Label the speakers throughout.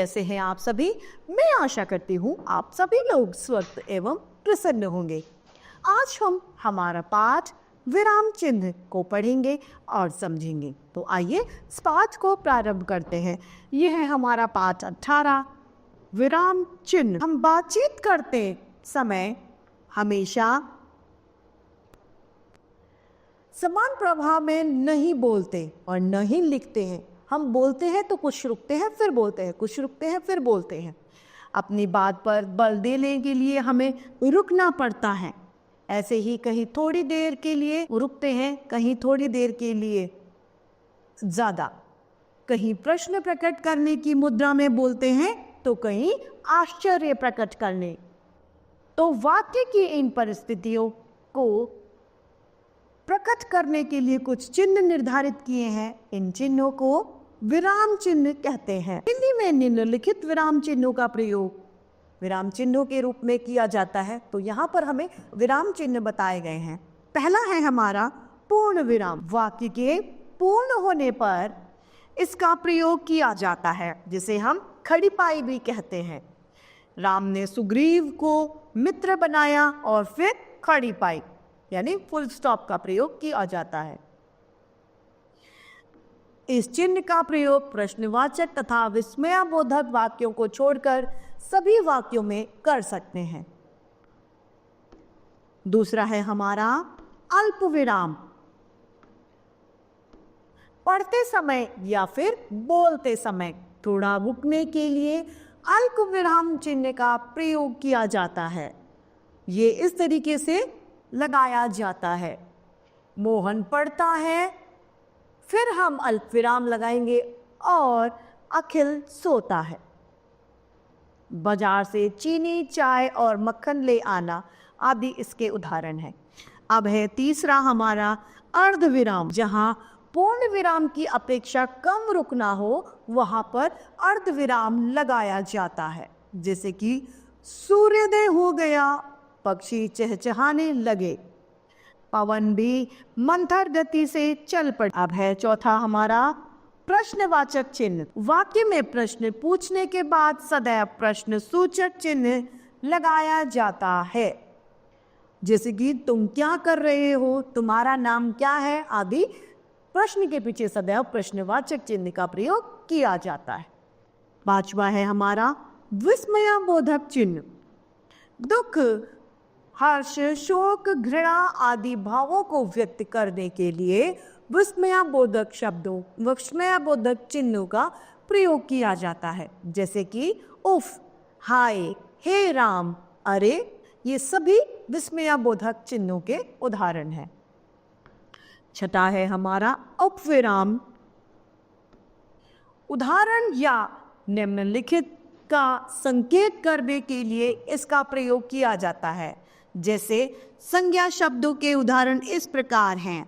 Speaker 1: कैसे हैं आप सभी? मैं आशा करती हूँ आप सभी लोग स्वस्थ एवं प्रसन्न होंगे। आज हम हमारा पाठ विराम चिन्ह को पढ़ेंगे और समझेंगे। तो आइए इस पाठ को प्रारंभ करते हैं। यह है हमारा पाठ 18 विराम चिन्ह। हम बातचीत करते समय हमेशा समान प्रभाव में नहीं बोलते और नहीं लिखते हैं। हम बोलते हैं तो कुछ रुकते हैं फिर बोलते हैं, कुछ रुकते हैं फिर बोलते हैं। अपनी बात पर बल देने के लिए हमें रुकना पड़ता है। ऐसे ही कहीं थोड़ी देर के लिए रुकते हैं, कहीं थोड़ी देर के लिए ज़्यादा। कहीं प्रश्न प्रकट करने की मुद्रा में बोलते हैं तो कहीं आश्चर्य प्रकट करने। तो वाक्य की इन परिस्थितियों को प्रकट करने के लिए कुछ चिन्ह निर्धारित किए हैं। इन चिन्हों को विराम चिन्ह कहते हैं। हिंदी में निम्नलिखित विराम चिन्हों का प्रयोग विराम चिन्हों के रूप में किया जाता है। तो यहाँ पर हमें विराम चिन्ह बताए गए हैं। पहला है हमारा पूर्ण विराम। वाक्य के पूर्ण होने पर इसका प्रयोग किया जाता है, जिसे हम खड़ी पाई भी कहते हैं। राम ने सुग्रीव को मित्र बनाया और फिर खड़ी पाई यानी फुल स्टॉप का प्रयोग किया जाता है। इस चिन्ह का प्रयोग प्रश्नवाचक तथा विस्मयाबोधक वाक्यों को छोड़कर सभी वाक्यों में कर सकते हैं। दूसरा है हमारा अल्प विराम। पढ़ते समय या फिर बोलते समय थोड़ा रुकने के लिए अल्प विराम चिन्ह का प्रयोग किया जाता है। ये इस तरीके से लगाया जाता है। मोहन पढ़ता है, फिर हम अल्प विराम लगाएंगे और अखिल सोता है। बाजार से चीनी, चाय और मक्खन ले आना आदि इसके उदाहरण हैं। अब है तीसरा हमारा अर्ध विराम। जहाँ पूर्ण विराम की अपेक्षा कम रुकना हो वहाँ पर अर्ध विराम लगाया जाता है। जैसे कि सूर्योदय हो गया, पक्षी चहचहाने लगे, पवन भी मंथर गति से चल पड़े। अब है चौथा हमारा प्रश्नवाचक चिन्ह। वाक्य में प्रश्न पूछने के बाद सदैव प्रश्न सूचक चिन्ह लगाया जाता है। जैसे कि तुम क्या कर रहे हो, तुम्हारा नाम क्या है आदि। प्रश्न के पीछे सदैव प्रश्नवाचक चिन्ह का प्रयोग किया जाता है। पांचवा है हमारा विस्मयाबोधक चिन्ह। दुख, हर्ष, शोक, घृणा आदि भावों को व्यक्त करने के लिए विस्मयाबोधक शब्दों, विस्मयाबोधक चिन्हों का प्रयोग किया जाता है। जैसे कि उफ, हाय, हे राम, अरे, ये सभी विस्मयाबोधक चिन्हों के उदाहरण हैं। छठा है हमारा उपविराम। उदाहरण या निम्नलिखित का संकेत करने के लिए इसका प्रयोग किया जाता है। जैसे संज्ञा शब्दों के उदाहरण इस प्रकार हैं।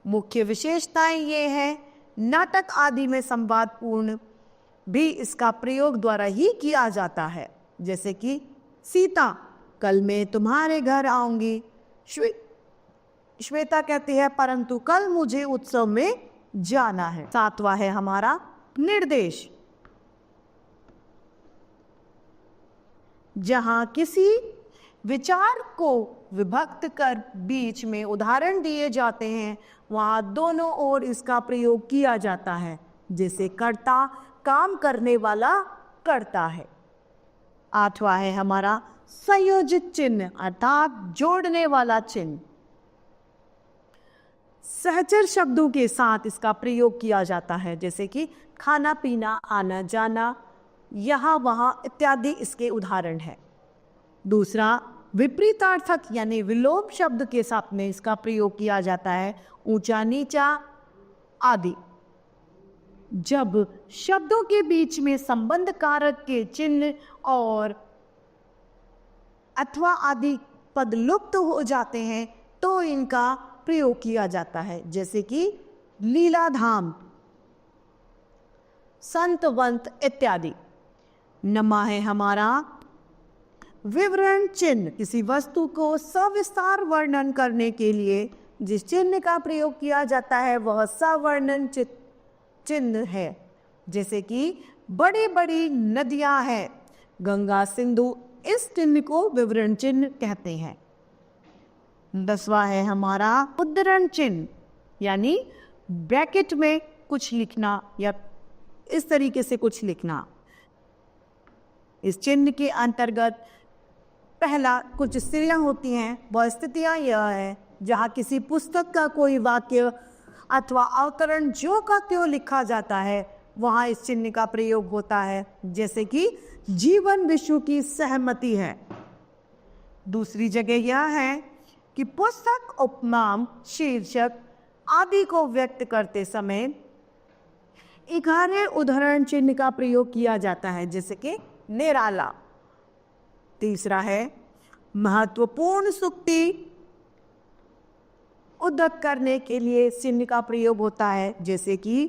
Speaker 1: मुख्य विशेषताएं ये है, नाटक आदि में संवाद पूर्ण भी इसका प्रयोग द्वारा ही किया जाता है। जैसे कि सीता, कल मैं तुम्हारे घर आऊंगी। श्वेता कहती है, परंतु कल मुझे उत्सव में जाना है। सातवां है हमारा निर्देश। जहां किसी विचार को विभक्त कर बीच में उदाहरण दिए जाते हैं वहां दोनों ओर इसका प्रयोग किया जाता है। जैसे कर्ता, काम करने वाला करता है। आठवां है हमारा संयोजित चिन्ह अर्थात जोड़ने वाला चिन्ह। सहचर शब्दों के साथ इसका प्रयोग किया जाता है। जैसे कि खाना पीना, आना जाना, यहाँ वहाँ इत्यादि इसके उदाहरण है। दूसरा विपरीतार्थक यानी विलोम शब्द के साथ में इसका प्रयोग किया जाता है। ऊंचा नीचा आदि। जब शब्दों के बीच में संबंध कारक के चिन्ह और अथवा आदि पद लुप्त हो जाते हैं तो इनका प्रयोग किया जाता है। जैसे कि लीलाधाम, संतवंत इत्यादि। नमा है हमारा विवरण चिन्ह। किसी वस्तु को सविस्तार वर्णन करने के लिए जिस चिन्ह का प्रयोग किया जाता है वह सवर्णन चिन्ह है। जैसे कि बड़ी बड़ी नदियां हैं। गंगा, सिंधु, इस चिन्ह को विवरण चिन्ह कहते हैं। 10वां है हमारा उद्धरण चिन्ह, यानी ब्रैकेट में कुछ लिखना या इस तरीके से कुछ लिखना। इस चिन्ह के अंतर्गत पहला कुछ स्थितियां होती हैं। वह स्थितियां यह है जहां किसी पुस्तक का कोई वाक्य अथवा अवतरण जो का त्यों लिखा जाता है, वहां इस चिन्ह का प्रयोग होता है। जैसे कि जीवन विश्व की सहमति है। दूसरी जगह यह है कि पुस्तक, उपनाम, शीर्षक आदि को व्यक्त करते समय 11 उदाहरण चिन्ह का प्रयोग किया जाता है, जैसे कि निराला। तीसरा है महत्वपूर्ण सूक्ति उद्धत करने के लिए चिन्ह का प्रयोग होता है, जैसे कि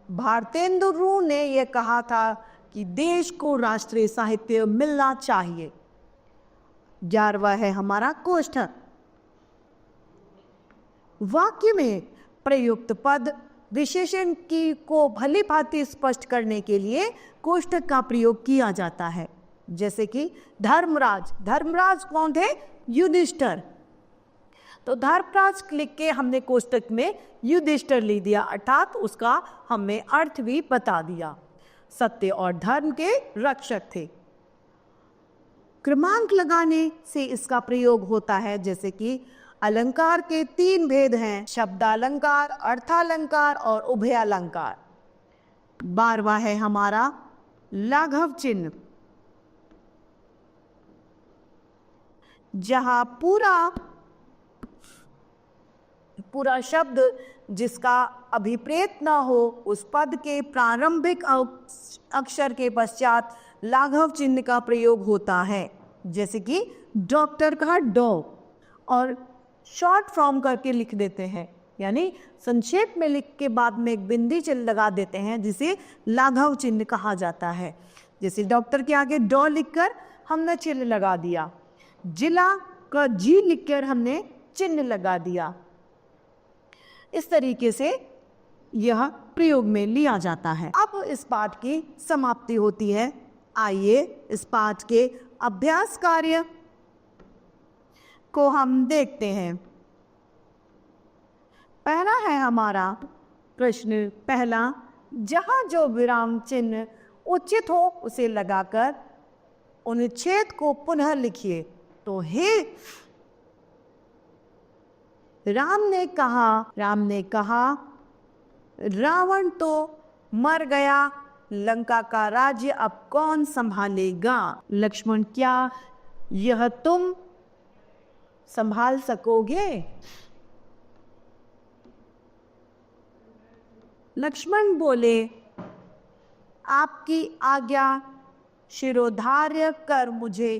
Speaker 1: भारतेंदु ने यह कहा था कि देश को राष्ट्रीय साहित्य मिलना चाहिए। 11वां है हमारा कोष्ठक। वाक्य में प्रयुक्त पद विशेषण की को भली भांति स्पष्ट करने के लिए कोष्ठक का प्रयोग किया जाता है, जैसे कि धर्मराज। धर्मराज कौन थे? युधिष्ठिर। तो धर्मराज लिख के हमने कोष्ठक में युधिष्ठिर लिख दिया, अर्थात उसका हमने अर्थ भी बता दिया। सत्य और धर्म के रक्षक थे। क्रमांक लगाने से इसका प्रयोग होता है, जैसे कि अलंकार के 3 भेद हैं, शब्दालंकार, अर्थालंकार और उभयालंकार। 12वां है हमारा लाघव चिन्ह, जहां पूरा शब्द जिसका अभिप्रेत न हो, उस पद के प्रारंभिक अक्षर के पश्चात लाघव चिन्ह का प्रयोग होता है, जैसे कि डॉक्टर का डॉ, और शॉर्ट फॉर्म करके लिख देते हैं, यानी संक्षेप में लिख के बाद में एक बिंदी चिन्ह लगा देते हैं, जिसे लाघव चिन्ह कहा जाता है। जैसे डॉक्टर के आगे डॉ लिखकर हमने चिन्ह लगा दिया, जिला का जी लिखकर हमने चिन्ह लगा दिया। इस तरीके से यह प्रयोग में लिया जाता है। अब इस पाठ की समाप्ति होती है। आइए इस पाठ के अभ्यास कार्य को हम देखते हैं। पहला है हमारा प्रश्न पहला, जहां जो विराम चिन्ह उचित हो उसे लगाकर अनुच्छेद को पुनः लिखिए। तो हे राम ने कहा रावण तो मर गया, लंका का राज्य अब कौन संभालेगा? लक्ष्मण, क्या यह तुम संभाल सकोगे? लक्ष्मण बोले, आपकी आज्ञा शिरोधार्य कर मुझे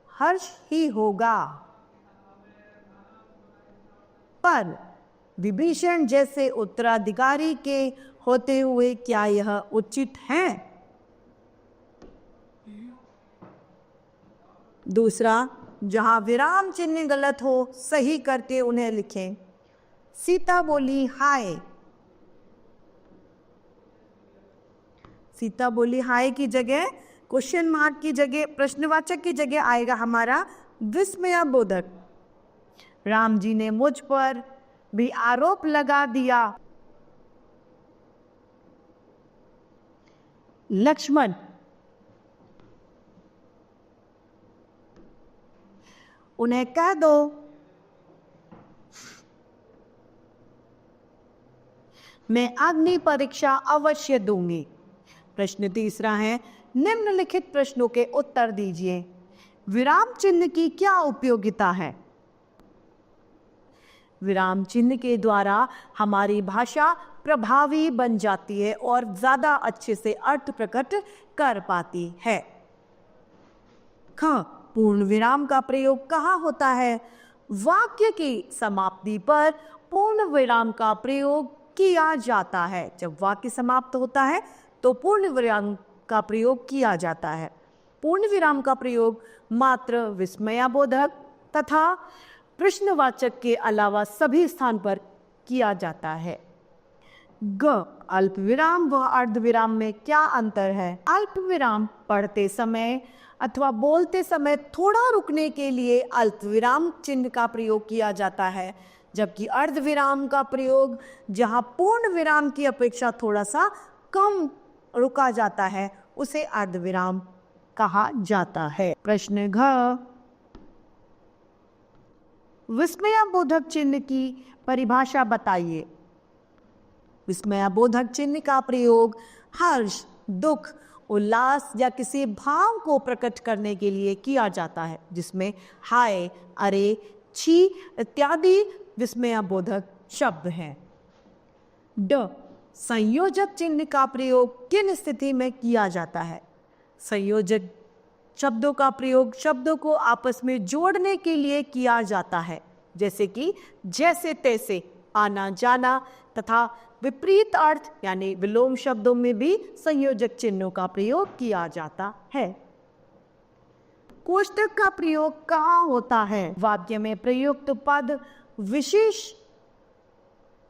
Speaker 1: हर्ष ही होगा, पर विभीषण जैसे उत्तराधिकारी के होते हुए क्या यह उचित है? दूसरा, जहां विराम चिन्ह गलत हो सही करके उन्हें लिखें। सीता बोली हाय। सीता बोली हाय की जगह क्वेश्चन मार्क की जगह प्रश्नवाचक की जगह आएगा हमारा विस्मयाबोधक। राम जी ने मुझ पर भी आरोप लगा दिया। लक्ष्मण, उन्हें कह दो मैं अग्नि परीक्षा अवश्य दूंगी। प्रश्न तीसरा है, निम्नलिखित प्रश्नों के उत्तर दीजिए। विराम चिन्ह की क्या उपयोगिता है? विराम चिन्ह के द्वारा हमारी भाषा प्रभावी बन जाती है और ज्यादा अच्छे से अर्थ प्रकट कर पाती है। ख, पूर्ण विराम का प्रयोग कहाँ होता है? वाक्य की समाप्ति पर पूर्ण विराम का प्रयोग किया जाता है। जब वाक्य समाप्त होता है तो पूर्ण विराम का प्रयोग किया जाता है। पूर्ण विराम का प्रयोग मात्र विस्मयाबोधक तथा प्रश्नवाचक के अलावा सभी स्थान पर किया जाता है। ग, अल्प विराम व अर्ध विराम में क्या अंतर है? अल्प विराम पढ़ते समय अथवा बोलते समय थोड़ा रुकने के लिए अल्प विराम चिन्ह का प्रयोग किया जाता है, जबकि अर्ध विराम का प्रयोग जहां पूर्ण विराम की अपेक्षा थोड़ा सा कम रुका जाता है उसे अर्ध विराम कहा जाता है। प्रश्न घ, विस्मयाबोधक चिन्ह की परिभाषा बताइए। विस्मयाबोधक चिन्ह का प्रयोग हर्ष, दुख, उल्लास या किसी भाव को प्रकट करने के लिए किया जाता है, जिसमें हाय, अरे, छी इत्यादि विस्मयाबोधक शब्द हैं। ड, संयोजक चिन्ह का प्रयोग किन स्थिति में किया जाता है? संयोजक शब्दों का प्रयोग शब्दों को आपस में जोड़ने के लिए किया जाता है, जैसे कि जैसे तैसे, आना जाना, तथा विपरीत अर्थ यानी विलोम शब्दों में भी संयोजक चिन्हों का प्रयोग किया जाता है। कोष्टक का प्रयोग कहाँ होता है? वाक्य में प्रयुक्त पद विशेष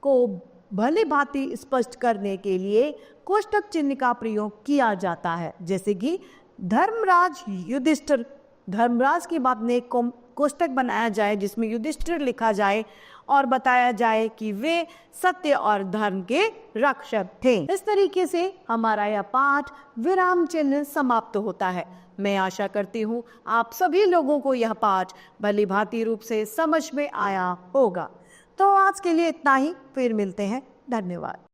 Speaker 1: को भली भांति स्पष्ट करने के लिए कोष्टक चिन्ह का प्रयोग किया जाता है, जैसे कि धर्मराज युधिष्ठिर, धर्मराज की बात में कोष्टक बनाया जाए जिसमें युधिष्ठिर लिखा जाए और बताया जाए कि वे सत्य और धर्म के रक्षक थे। इस तरीके से हमारा यह पाठ विराम चिन्ह समाप्त होता है। मैं आशा करती हूँ आप सभी लोगों को यह पाठ भली भांति रूप से समझ में आया होगा। तो आज के लिए इतना ही, फिर मिलते हैं। धन्यवाद।